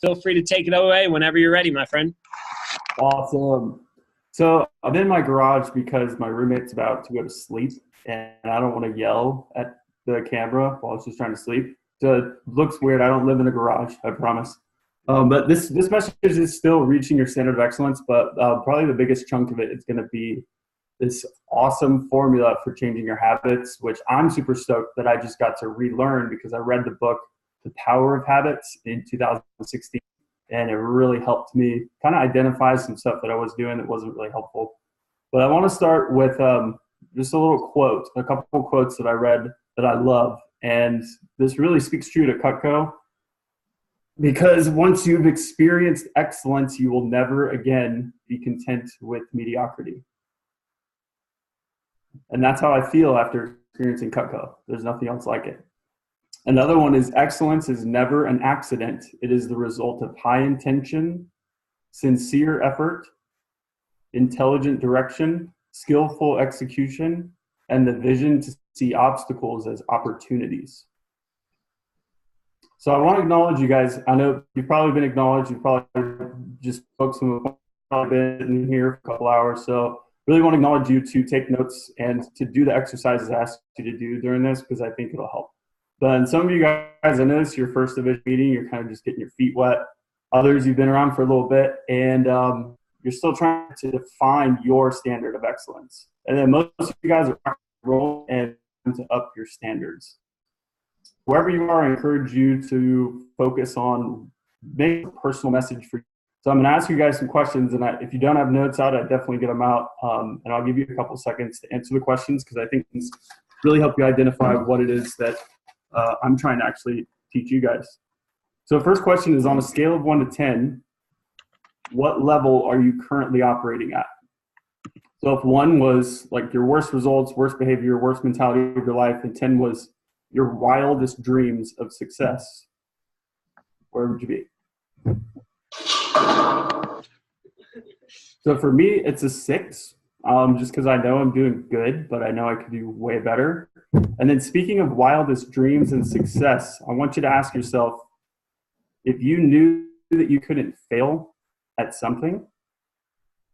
feel free to take it away whenever you're ready, my friend. Awesome. So I'm in my garage because my roommate's about to go to sleep, and I don't want to yell at the camera while she's trying to sleep. So it looks weird. I don't live in a garage, I promise. But this message is still reaching your standard of excellence, but probably the biggest chunk of it is going to be this awesome formula for changing your habits, which I'm super stoked that I just got to relearn because I read the book, The Power of Habits, in 2016, and it really helped me kind of identify some stuff that I was doing that wasn't really helpful. But I want to start with just a little quote, a couple of quotes that I read that I love, and this really speaks true to Cutco. Because once you've experienced excellence, you will never again be content with mediocrity. And that's how I feel after experiencing Cutco. There's nothing else like it. Another one is excellence is never an accident. It is the result of high intention, sincere effort, intelligent direction, skillful execution, and the vision to see obstacles as opportunities. So I want to acknowledge you guys. I know you've probably been acknowledged. You've probably just folks who have probably been in here for a couple hours. So really want to acknowledge you to take notes and to do the exercises I asked you to do during this because I think it'll help. But some of you guys, I know this is your first division meeting. You're kind of just getting your feet wet. Others, you've been around for a little bit, and you're still trying to define your standard of excellence. And then most of you guys are rolling and to up your standards. Wherever you are, I encourage you to focus on making a personal message for you. So I'm going to ask you guys some questions, and if you don't have notes out, I definitely get them out, and I'll give you a couple seconds to answer the questions because I think it's really help you identify what it is that I'm trying to actually teach you guys. So the first question is, on a scale of 1 to 10, what level are you currently operating at? So if 1 was like your worst results, worst behavior, worst mentality of your life, and 10 was your wildest dreams of success, where would you be? So for me, it's a 6, just because I know I'm doing good, but I know I could do way better. And then speaking of wildest dreams and success, I want you to ask yourself, if you knew that you couldn't fail at something,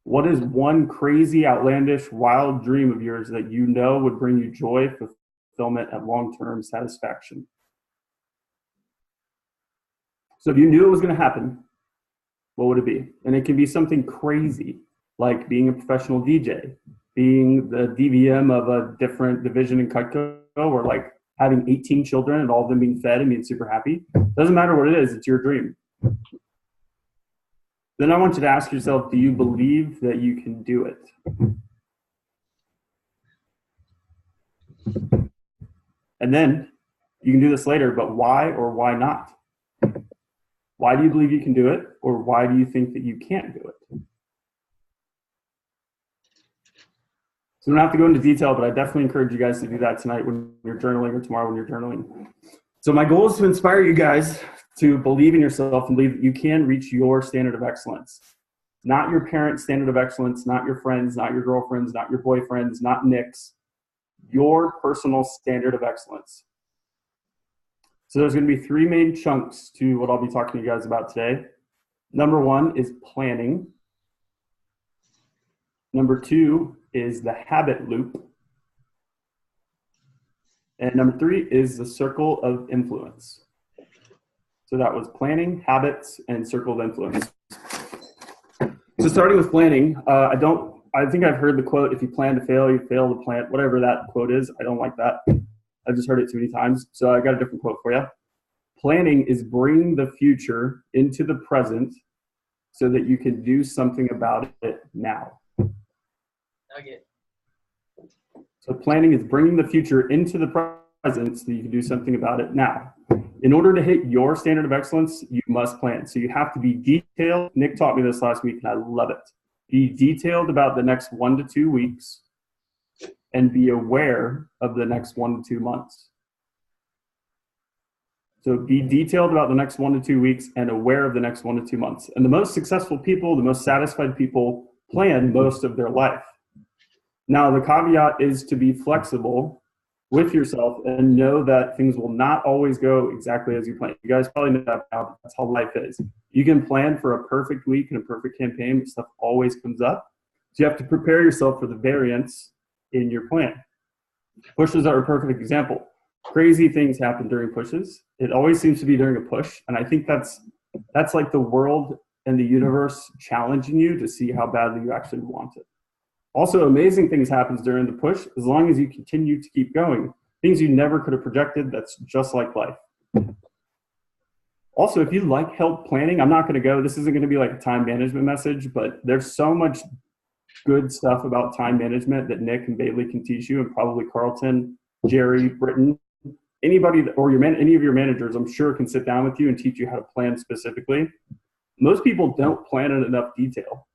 what is one crazy, outlandish, wild dream of yours that you know would bring you joy, fulfillment, and long-term satisfaction? So if you knew it was going to happen, what would it be? And it can be something crazy, like being a professional DJ, being the DVM of a different division in Cutco, or like having 18 children and all of them being fed and being super happy. Doesn't matter what it is, it's your dream. Then I want you to ask yourself, do you believe that you can do it? And then you can do this later, but why or why not? Why do you believe you can do it, or why do you think that you can't do it? So we don't have to go into detail, but I definitely encourage you guys to do that tonight when you're journaling or tomorrow when you're journaling. So my goal is to inspire you guys to believe in yourself and believe that you can reach your standard of excellence. Not your parents' standard of excellence, not your friends, not your girlfriends, not your boyfriends, not Nick's. Your personal standard of excellence. So there's going to be 3 main chunks to what I'll be talking to you guys about today. Number 1 is planning. Number 2 is the habit loop. And number 3 is the circle of influence. So that was planning, habits, and circle of influence. So starting with planning, I think I've heard the quote, if you plan to fail, you fail to plan, whatever that quote is. I don't like that. I've just heard it too many times. So I got a different quote for you. Planning is bringing the future into the present so that you can do something about it now. Okay. So planning is bringing the future into the present so that you can do something about it now. In order to hit your standard of excellence, you must plan. So you have to be detailed. Nick taught me this last week, and I love it. Be detailed about the next 1 to 2 weeks and be aware of the next 1 to 2 months. So be detailed about the next 1 to 2 weeks and aware of the next 1 to 2 months. And the most successful people, the most satisfied people plan most of their life. Now, the caveat is to be flexible with yourself and know that things will not always go exactly as you plan. You guys probably know that now. That's how life is. You can plan for a perfect week and a perfect campaign, but stuff always comes up. So you have to prepare yourself for the variance in your plan. Pushes are a perfect example. Crazy things happen during pushes. It always seems to be during a push. And I think that's like the world and the universe challenging you to see how badly you actually want it. Also, amazing things happens during the push as long as you continue to keep going. Things you never could have projected, that's just like life. Also, if you like help planning, I'm not going to go, this isn't going to be like a time management message, but there's so much good stuff about time management that Nick and Bailey can teach you, and probably Carlton, Jerry, Britton, anybody or any of your managers, I'm sure, can sit down with you and teach you how to plan specifically. Most people don't plan in enough detail.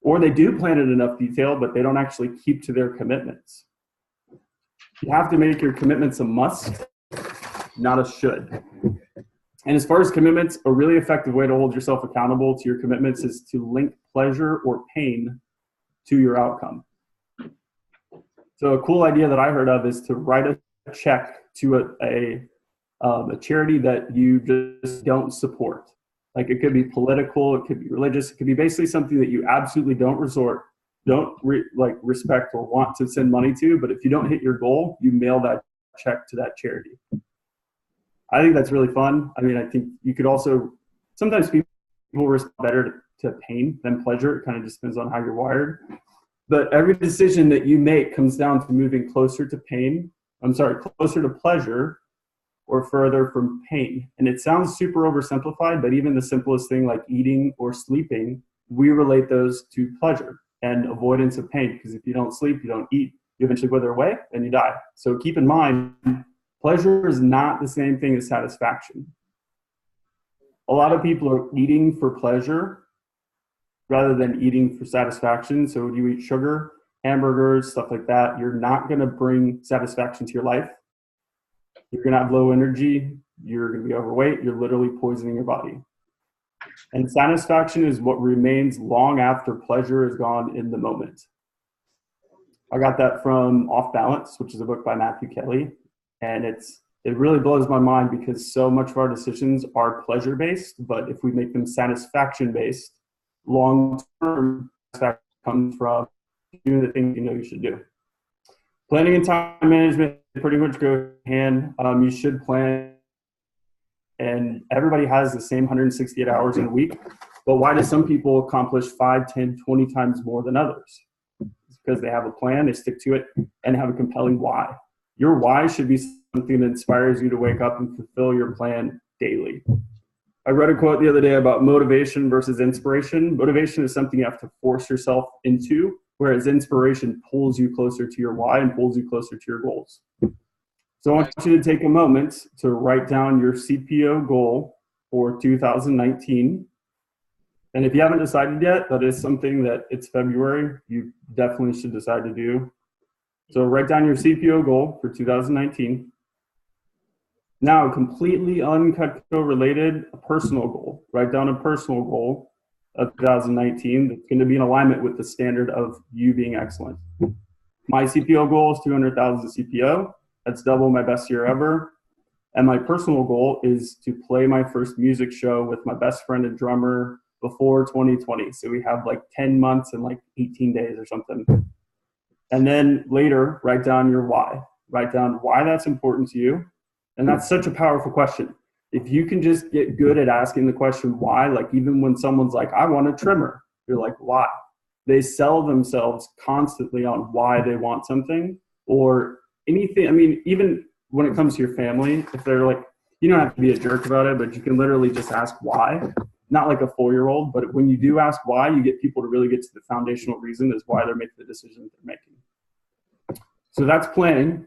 Or they do plan in enough detail, but they don't actually keep to their commitments. You have to make your commitments a must, not a should. And as far as commitments, a really effective way to hold yourself accountable to your commitments is to link pleasure or pain to your outcome. So a cool idea that I heard of is to write a check to a charity that you just don't support. Like, it could be political, it could be religious, it could be basically something that you absolutely don't respect or want to send money to, but if you don't hit your goal, you mail that check to that charity. I think that's really fun. I mean, I think you could also, sometimes people respond better to pain than pleasure. It kind of just depends on how you're wired. But every decision that you make comes down to moving closer to closer to pleasure or further from pain. And it sounds super oversimplified, but even the simplest thing like eating or sleeping, we relate those to pleasure and avoidance of pain, because if you don't sleep, you don't eat, you eventually wither away and you die. So keep in mind, pleasure is not the same thing as satisfaction. A lot of people are eating for pleasure rather than eating for satisfaction. So when you eat sugar, hamburgers, stuff like that, you're not going to bring satisfaction to your life. You're going to have low energy. You're going to be overweight. You're literally poisoning your body. And satisfaction is what remains long after pleasure is gone in the moment. I got that from Off Balance, which is a book by Matthew Kelly. And it really blows my mind because so much of our decisions are pleasure-based, but if we make them satisfaction-based, long-term satisfaction comes from doing the things you know you should do. Planning and time management pretty much go hand. You should plan, and everybody has the same 168 hours in a week, but why do some people accomplish 5, 10, 20 times more than others? It's because they have a plan, they stick to it, and have a compelling why. Your why should be something that inspires you to wake up and fulfill your plan daily. I read a quote the other day about motivation versus inspiration. Motivation is something you have to force yourself into, whereas inspiration pulls you closer to your why and pulls you closer to your goals. So I want you to take a moment to write down your CPO goal for 2019. And if you haven't decided yet, that is something that it's February, you definitely should decide to do. So write down your CPO goal for 2019. Now, completely Uncutco related, a personal goal. Write down a personal goal of 2019 that's going to be in alignment with the standard of you being excellent. My CPO goal is 200,000 CPO. That's double my best year ever. And my personal goal is to play my first music show with my best friend and drummer before 2020. So we have like 10 months and like 18 days or something. And then later, write down your why. Write down why that's important to you. And that's such a powerful question. If you can just get good at asking the question why, like even when someone's like, I want a trimmer, you're like, why? They sell themselves constantly on why they want something or anything. I mean, even when it comes to your family, if they're like, you don't have to be a jerk about it, but you can literally just ask why. Not like a 4-year-old, but when you do ask why, you get people to really get to the foundational reason is why they're making the decisions they're making. So that's planning.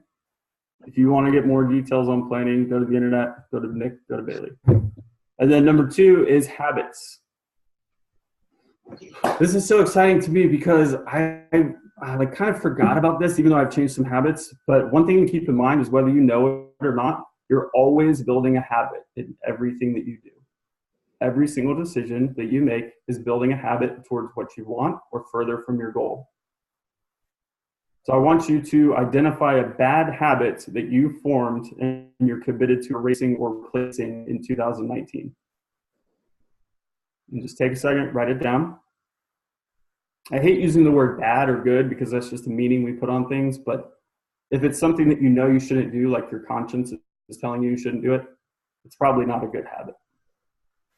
If you want to get more details on planning, go to the internet, go to Nick, go to Bailey. And then number 2 is habits. This is so exciting to me because I like kind of forgot about this, even though I've changed some habits. But one thing to keep in mind is whether you know it or not, you're always building a habit in everything that you do. Every single decision that you make is building a habit towards what you want or further from your goal. So I want you to identify a bad habit that you formed and you're committed to erasing or replacing in 2019. And just take a second, write it down. I hate using the word bad or good because that's just the meaning we put on things, but if it's something that you know you shouldn't do, like your conscience is telling you shouldn't do it, it's probably not a good habit.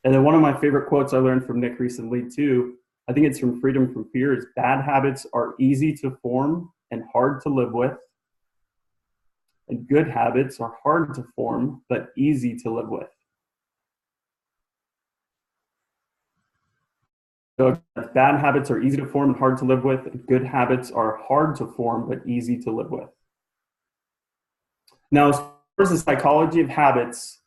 And then one of my favorite quotes I learned from Nick recently too, I think it's from Freedom from Fear, is bad habits are easy to form and hard to live with. And good habits are hard to form, but easy to live with. So bad habits are easy to form and hard to live with. Good habits are hard to form, but easy to live with. Now, as far as the psychology of habits,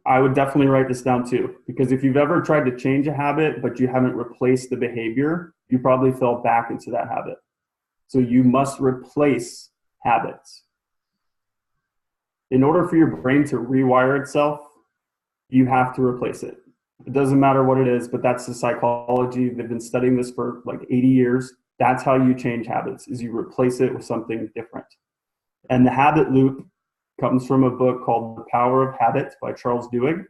I would definitely write this down too, because if you've ever tried to change a habit, but you haven't replaced the behavior, you probably fell back into that habit. So you must replace habits. In order for your brain to rewire itself, you have to replace it. It doesn't matter what it is, but that's the psychology. They've been studying this for like 80 years. That's how you change habits, is you replace it with something different. And the habit loop comes from a book called The Power of Habit by Charles Duhigg.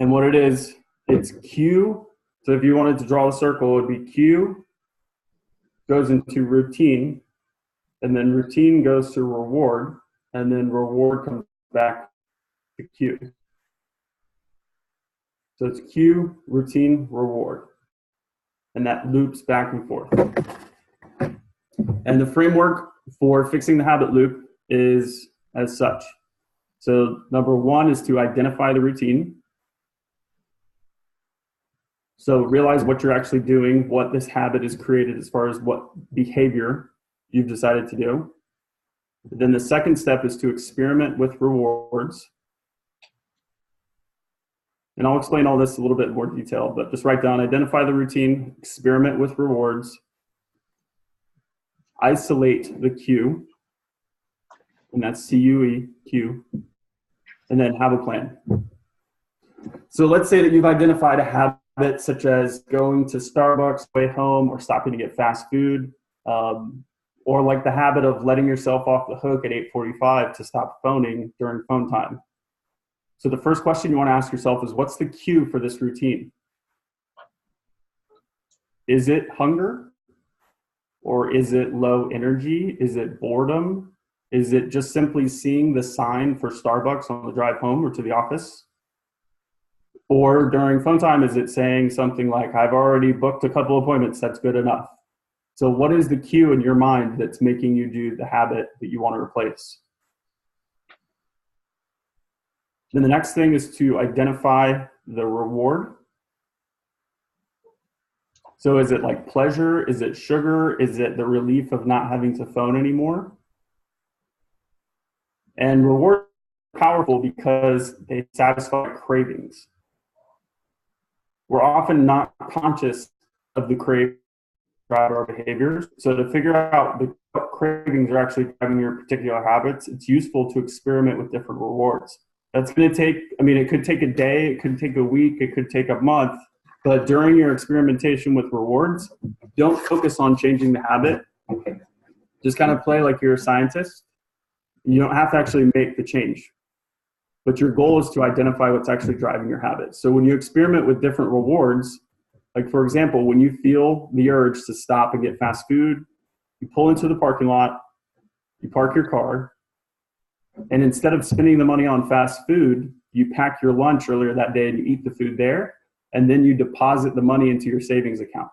And what it is, it's Q. So if you wanted to draw a circle, it would be Q goes into routine, and then routine goes to reward, and then reward comes back to Q. So it's Q, routine, reward. And that loops back and forth. And the framework for fixing the habit loop is as such. So number one is to identify the routine. So realize what you're actually doing, what this habit is created as far as what behavior you've decided to do. Then the second step is to experiment with rewards. And I'll explain all this a little bit more detail, but just write down, identify the routine, experiment with rewards, isolate the cue, and that's C-U-E, cue, and then have a plan. So let's say that you've identified a habit such as going to Starbucks, way home, or stopping to get fast food, or like the habit of letting yourself off the hook at 8:45 to stop phoning during phone time. So the first question you want to ask yourself is, what's the cue for this routine? Is it hunger? Or is it low energy? Is it boredom? Is it just simply seeing the sign for Starbucks on the drive home or to the office? Or during phone time, is it saying something like, I've already booked a couple appointments, that's good enough? So what is the cue in your mind that's making you do the habit that you want to replace? Then the next thing is to identify the reward. So is it like pleasure? Is it sugar? Is it the relief of not having to phone anymore? And rewards are powerful because they satisfy cravings. We're often not conscious of the cravings drive our behaviors. So to figure out what cravings are actually driving your particular habits, it's useful to experiment with different rewards. That's going to take, it could take a day, it could take a week, it could take a month. But during your experimentation with rewards, don't focus on changing the habit. Just kind of play like you're a scientist. You don't have to actually make the change. But your goal is to identify what's actually driving your habit. So when you experiment with different rewards, like for example, when you feel the urge to stop and get fast food, you pull into the parking lot, you park your car, and instead of spending the money on fast food, you pack your lunch earlier that day and you eat the food there, and then you deposit the money into your savings account.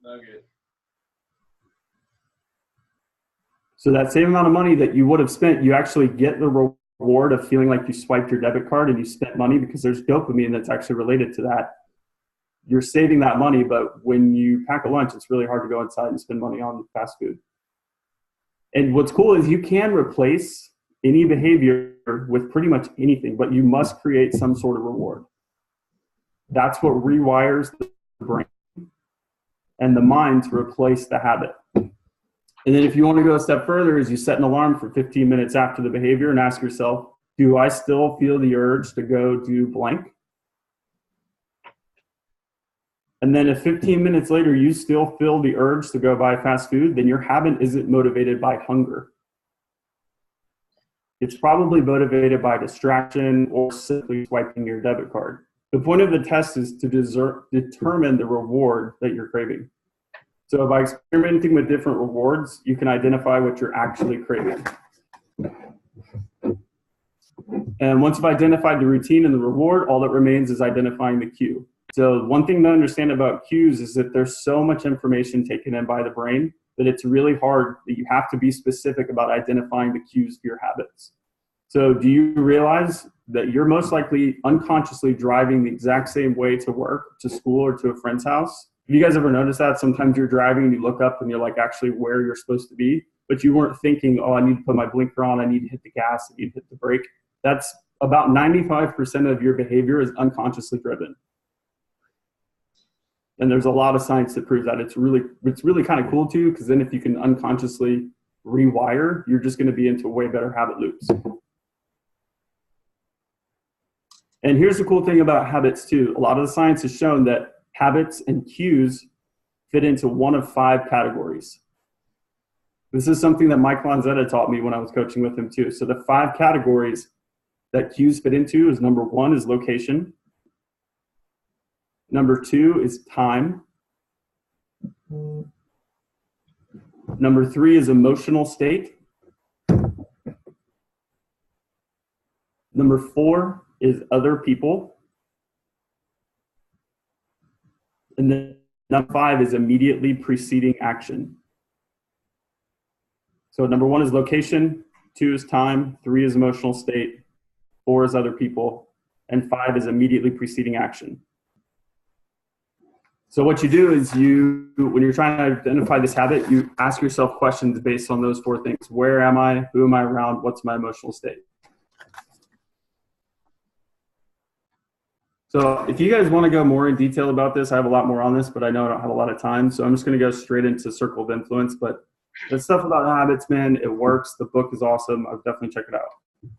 Okay. So that same amount of money that you would have spent, you actually get the reward of feeling like you swiped your debit card and you spent money because there's dopamine that's actually related to that. You're saving that money, but when you pack a lunch, it's really hard to go inside and spend money on fast food. And what's cool is you can replace any behavior with pretty much anything, but you must create some sort of reward. That's what rewires the brain and the mind to replace the habit. And then if you want to go a step further, is you set an alarm for 15 minutes after the behavior and ask yourself, do I still feel the urge to go do blank? And then if 15 minutes later you still feel the urge to go buy fast food, then your habit isn't motivated by hunger. It's probably motivated by distraction or simply swiping your debit card. The point of the test is to determine the reward that you're craving. So by experimenting with different rewards, you can identify what you're actually craving. And once you've identified the routine and the reward, all that remains is identifying the cue. So one thing to understand about cues is that there's so much information taken in by the brain that it's really hard, that you have to be specific about identifying the cues for your habits. So do you realize that you're most likely unconsciously driving the exact same way to work, to school, or to a friend's house? Have you guys ever noticed that? Sometimes you're driving and you look up and you're like actually where you're supposed to be, but you weren't thinking, oh, I need to put my blinker on, I need to hit the gas, I need to hit the brake. That's about 95% of your behavior is unconsciously driven. And there's a lot of science that proves that. It's really kind of cool too, because then if you can unconsciously rewire, you're just going to be into way better habit loops. And here's the cool thing about habits too. A lot of the science has shown that habits and cues fit into one of 5 categories. This is something that Mike Lanzetta taught me when I was coaching with him too. So the 5 categories that cues fit into is number 1 is location. Number 2 is time. Number 3 is emotional state. Number 4 is other people. And then number 5 is immediately preceding action. So number 1 is location, 2 is time, 3 is emotional state, 4 is other people, and 5 is immediately preceding action. So what you do is when you're trying to identify this habit, you ask yourself questions based on those 4 things. Where am I? Who am I around? What's my emotional state? So if you guys want to go more in detail about this, I have a lot more on this, but I know I don't have a lot of time. So I'm just going to go straight into Circle of Influence. But the stuff about habits, man, it works. The book is awesome. I'll definitely check it out.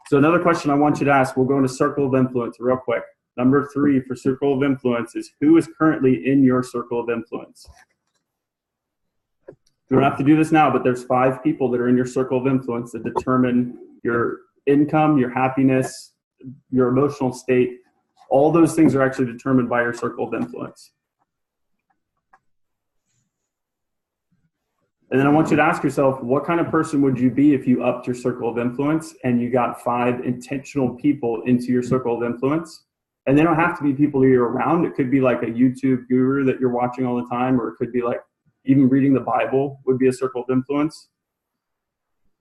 So another question I want you to ask, we'll go into Circle of Influence real quick. Number 3 for Circle of Influence is who is currently in your circle of influence? You don't have to do this now, but there's 5 people that are in your circle of influence that determine your income, your happiness, your emotional state. All those things are actually determined by your circle of influence. And then I want you to ask yourself, what kind of person would you be if you upped your circle of influence and you got 5 intentional people into your circle of influence? And they don't have to be people that you're around. It could be like a YouTube guru that you're watching all the time, or it could be like even reading the Bible would be a circle of influence.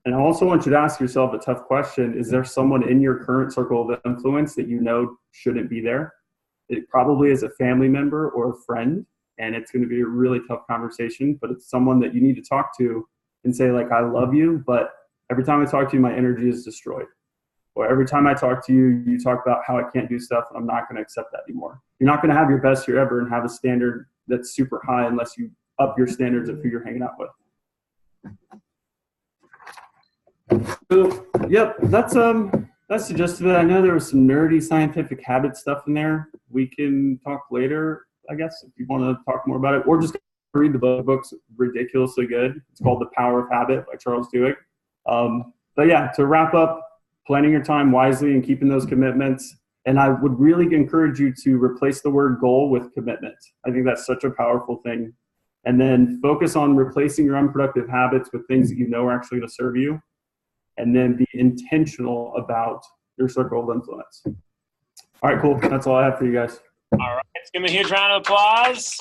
And I also want you to ask yourself a tough question. Is there someone in your current circle of influence that you know shouldn't be there? It probably is a family member or a friend, and it's going to be a really tough conversation, but it's someone that you need to talk to and say, like, I love you, but every time I talk to you, my energy is destroyed. Or every time I talk to you, you talk about how I can't do stuff, and I'm not going to accept that anymore. You're not going to have your best year ever and have a standard that's super high unless you up your standards of who you're hanging out with. So, yep, that's the gist of it. I know there was some nerdy scientific habit stuff in there. We can talk later, I guess, if you want to talk more about it, or just read the book. The book's ridiculously good. It's called The Power of Habit by Charles Duhigg. But yeah, to wrap up, planning your time wisely and keeping those commitments. And I would really encourage you to replace the word goal with commitment. I think that's such a powerful thing. And then focus on replacing your unproductive habits with things that you know are actually going to serve you. And then be intentional about your circle of influence. All right, cool. That's all I have for you guys. All right. Let's give him a huge round of applause.